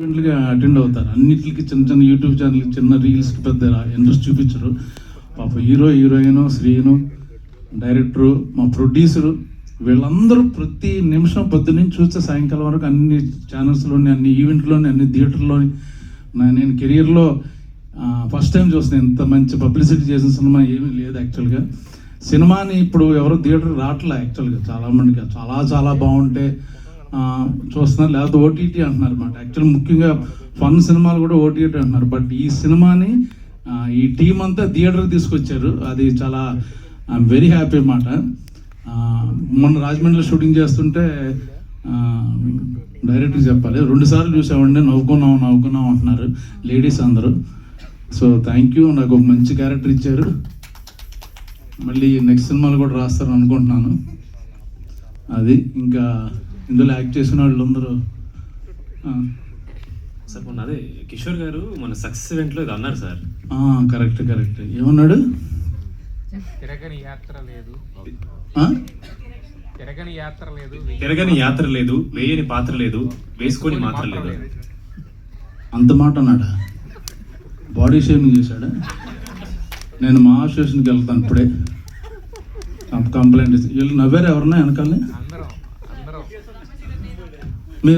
ఈవెంట్లుగా attend అవుతారు. అన్నిటికి చిన్న చిన్న యూట్యూబ్ ఛానల్కి చిన్న రీల్స్కి పెద్ద ఇంట్రెస్ట్ చూపించరు. పాప హీరో హీరోయిన్ శ్రీను డైరెక్టరు మా ప్రొడ్యూసరు వీళ్ళందరూ ప్రతి నిమిషం పొద్దున్నుంచి చూస్తే సాయంకాలం వరకు అన్ని ఛానల్స్లోని అన్ని ఈవెంట్లోని అన్ని థియేటర్లోని నేను కెరియర్లో ఫస్ట్ టైం చూస్తున్నాను. ఇంత మంచి పబ్లిసిటీ చేసిన సినిమా ఏమీ లేదు యాక్చువల్గా. సినిమాని ఇప్పుడు ఎవరో థియేటర్ రావట్లే యాక్చువల్గా. చాలామందికి చాలా చాలా బాగుంటే చూస్తున్నారు, లేకపోతే ఓటీటీ అంటున్నారు అన్నమాట. యాక్చువల్ ముఖ్యంగా ఫన్ సినిమాలు కూడా ఓటీటీ అంటున్నారు. బట్ ఈ సినిమాని ఈ టీం అంతా థియేటర్ తీసుకొచ్చారు. అది చాలా ఐఎమ్ వెరీ హ్యాపీ అన్నమాట. మొన్న రాజమండ్రిలో షూటింగ్ చేస్తుంటే డైరెక్ట్గా చెప్పాలి, 2 సార్లు చూసామండి, నవ్వుకున్నాం అంటున్నారు లేడీస్ అందరూ. సో థ్యాంక్ యూ, నాకు ఒక మంచి క్యారెక్టర్ ఇచ్చారు. మళ్ళీ నెక్స్ట్ సినిమాలు కూడా రాస్తారని అనుకుంటున్నాను. అది ఇంకా ఇందులో యాక్ట్ చేసిన వాళ్ళందరూ సార్ మొన్న అదే కిషోర్ గారు మన సక్సెస్ ఈవెంట్లో ఇది అన్నారు సార్. కరెక్ట్ ఏమన్నాడు? తిరగని యాత్ర లేదు, వేయని పాత్ర లేదు, వేసుకొని మాత్రం లేదు. అంత మాట అన్నాడా? బాడీ షేమింగ్ చేశాడా? నేను మా స్టేషన్కి వెళ్తాను ఇప్పుడే, కంప్లైంట్ వీళ్ళు నవ్వారు ఎవరన్నా వెనకాలని.